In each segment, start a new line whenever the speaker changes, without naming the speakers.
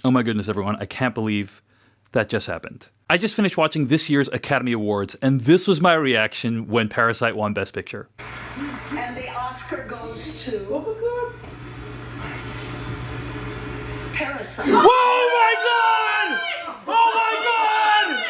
Oh my goodness, everyone. I can't believe that just happened. I just finished watching this year's Academy Awards, and this was my reaction when Parasite won Best Picture.
And the Oscar goes to...
Oh my god!
Parasite.
Oh my god! Oh my god!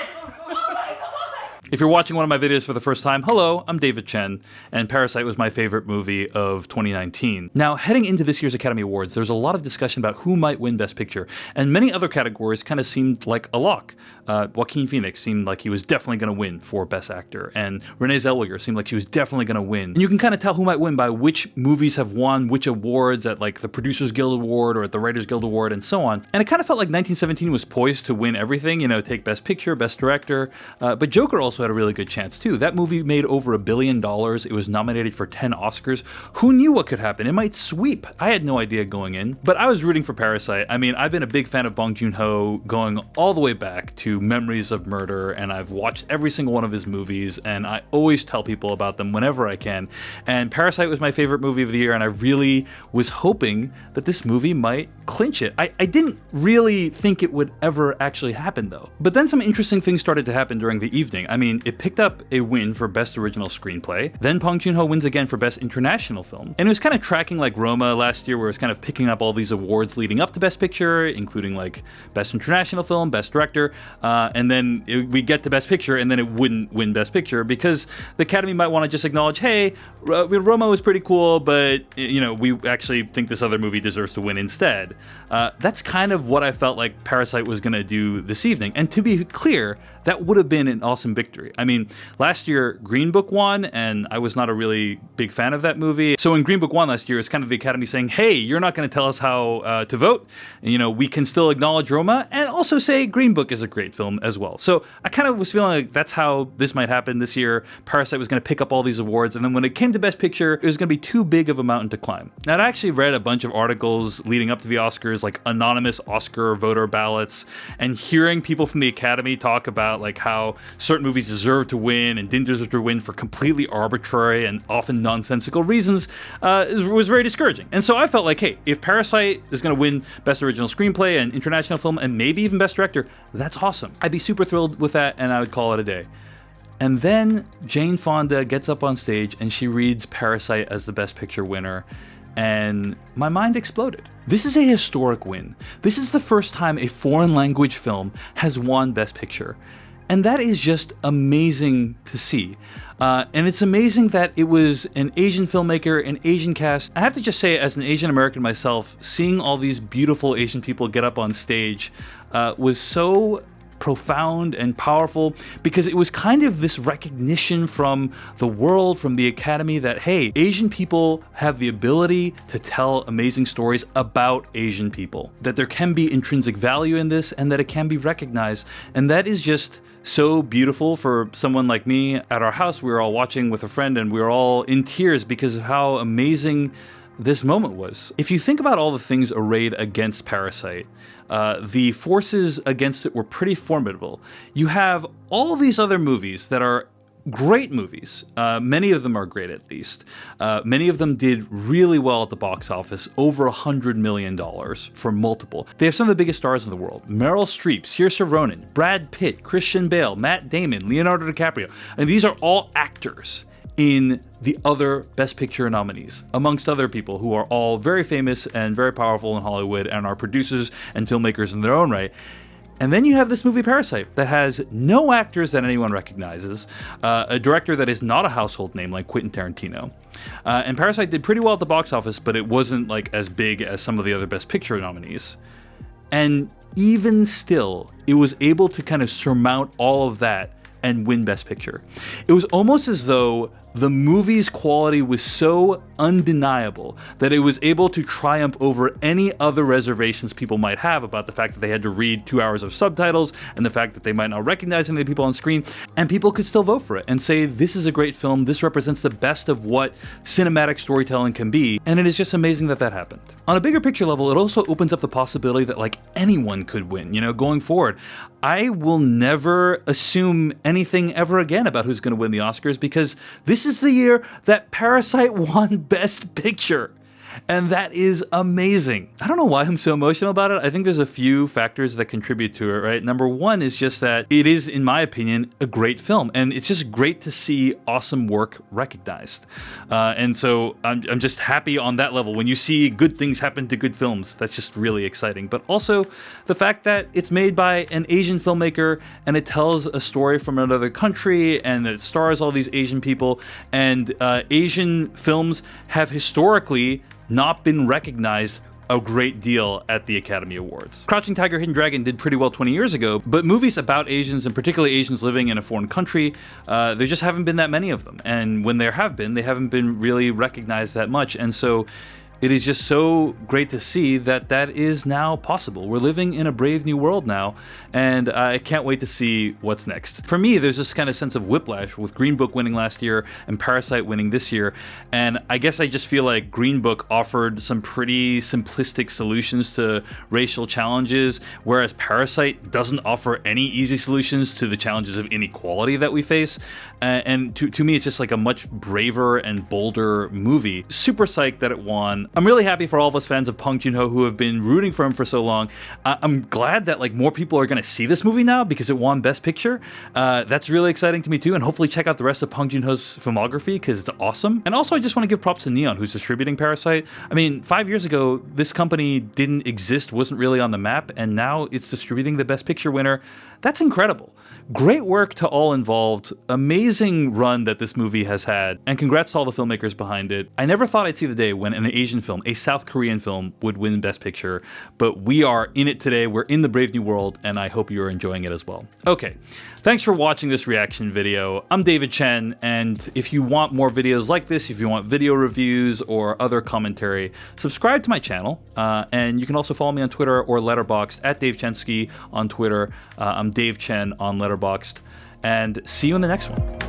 If you're watching one of my videos for the first time, hello, I'm David Chen, and Parasite was my favorite movie of 2019. Now, heading into this year's Academy Awards, there's a lot of discussion about who might win Best Picture, and many other categories kind of seemed like a lock. Joaquin Phoenix seemed like he was definitely going to win for Best Actor, and Renee Zellweger seemed like she was definitely going to win. And you can kind of tell who might win by which movies have won which awards at like the Producers Guild Award or at the Writers Guild Award and so on. And it kind of felt like 1917 was poised to win everything, you know, take Best Picture, Best Director, but Joker also had a really good chance too. That movie made over $1 billion. It was nominated for 10 Oscars. Who knew what could happen? It might sweep. I had no idea going in, but I was rooting for Parasite. I mean, I've been a big fan of Bong-Joon-ho going all the way back to Memories of Murder, and I've watched every single one of his movies, and I always tell people about them whenever I can. And Parasite was my favorite movie of the year, and I really was hoping that this movie might clinch it. I didn't really think it would ever actually happen though. But then some interesting things started to happen during the evening. I mean, it picked up a win for Best Original Screenplay. Then Bong Joon-ho wins again for Best International Film. And it was kind of tracking like Roma last year, where it was kind of picking up all these awards leading up to Best Picture, including like Best International Film, Best Director, and then we get to Best Picture, and then it wouldn't win Best Picture because the Academy might want to just acknowledge, hey, Roma was pretty cool, but you know, we actually think this other movie deserves to win instead. That's kind of what I felt like Parasite was going to do this evening. And to be clear, that would have been an awesome victory. I mean, last year, Green Book won, and I was not a really big fan of that movie. So when Green Book won last year, it's kind of the Academy saying, hey, you're not going to tell us how to vote. And, you know, we can still acknowledge Roma and also say Green Book is a great film as well. So I kind of was feeling like that's how this might happen this year. Parasite was going to pick up all these awards, and then when it came to Best Picture, it was going to be too big of a mountain to climb. Now, I actually read a bunch of articles leading up to the Oscars, like anonymous Oscar voter ballots, and hearing people from the Academy talk about like how certain movies deserve to win and didn't deserve to win for completely arbitrary and often nonsensical reasons was very discouraging. And so I felt like, hey, if Parasite is going to win Best Original Screenplay and International Film and maybe even Best Director, that's awesome. I'd be super thrilled with that, and I would call it a day. And then Jane Fonda gets up on stage and she reads Parasite as the Best Picture winner, and my mind exploded. This is a historic win. This is the first time a foreign language film has won Best Picture. And that is just amazing to see. And it's amazing that it was an Asian filmmaker, an Asian cast. I have to just say, as an Asian American myself, seeing all these beautiful Asian people get up on stage was so profound and powerful, because it was kind of this recognition from the world, from the Academy, that hey, Asian people have the ability to tell amazing stories about Asian people, that there can be intrinsic value in this and that it can be recognized. And that is just so beautiful for someone like me. At our house, we were all watching with a friend and we were all in tears because of how amazing this moment was. If you think about all the things arrayed against Parasite, the forces against it were pretty formidable. You have all these other movies that are great movies. Many of them are great, at least. Many of them did really well at the box office, over $100 million for multiple. They have some of the biggest stars in the world. Meryl Streep, Saoirse Ronan, Brad Pitt, Christian Bale, Matt Damon, Leonardo DiCaprio. And these are all actors in the other Best Picture nominees, amongst other people who are all very famous and very powerful in Hollywood and are producers and filmmakers in their own right. And then you have this movie Parasite that has no actors that anyone recognizes, a director that is not a household name like Quentin Tarantino. And Parasite did pretty well at the box office, but it wasn't like as big as some of the other Best Picture nominees. And even still, it was able to kind of surmount all of that and win Best Picture. It was almost as though the movie's quality was so undeniable that it was able to triumph over any other reservations people might have about the fact that they had to read 2 hours of subtitles and the fact that they might not recognize any of the people on screen, and people could still vote for it and say, this is a great film, this represents the best of what cinematic storytelling can be, and it is just amazing that that happened. On a bigger picture level, it also opens up the possibility that like anyone could win, you know, going forward. I will never assume anything ever again about who's going to win the Oscars, because this is the year that Parasite won Best Picture. And that is amazing. I don't know why I'm so emotional about it. I think there's a few factors that contribute to it, right? Number one is just that it is, in my opinion, a great film. And it's just great to see awesome work recognized. And so I'm just happy on that level. When you see good things happen to good films, that's just really exciting. But also the fact that it's made by an Asian filmmaker and it tells a story from another country and it stars all these Asian people. And Asian films have historically not been recognized a great deal at the Academy Awards. Crouching Tiger, Hidden Dragon did pretty well 20 years ago, but movies about Asians, and particularly Asians living in a foreign country, there just haven't been that many of them. And when there have been, they haven't been really recognized that much. And so it is just so great to see that that is now possible. We're living in a brave new world now, and I can't wait to see what's next. For me, there's this kind of sense of whiplash with Green Book winning last year and Parasite winning this year, and I guess I just feel like Green Book offered some pretty simplistic solutions to racial challenges, whereas Parasite doesn't offer any easy solutions to the challenges of inequality that we face. And to me, it's just like a much braver and bolder movie. Super psyched that it won. I'm really happy for all of us fans of Bong-Joon who have been rooting for him for so long. I'm glad that like more people are going to see this movie now because it won Best Picture. That's really exciting to me too, and hopefully check out the rest of Bong-Joon-ho's filmography because it's awesome. And also I just want to give props to Neon, who's distributing Parasite. I mean, 5 years ago, this company didn't exist, wasn't really on the map, and now it's distributing the Best Picture winner. That's incredible. Great work to all involved. Amazing run that this movie has had, and congrats to all the filmmakers behind it. I never thought I'd see the day when an Asian film, a South Korean film, would win Best Picture, but we are in it today. We're in the brave new world, and I hope you're enjoying it as well. Okay, thanks for watching this reaction video. I'm David Chen, and if you want more videos like this, if you want video reviews or other commentary, subscribe to my channel, and you can also follow me on Twitter or Letterboxd at Dave Chensky on Twitter. I'm Dave Chen on Letterboxd, and see you in the next one.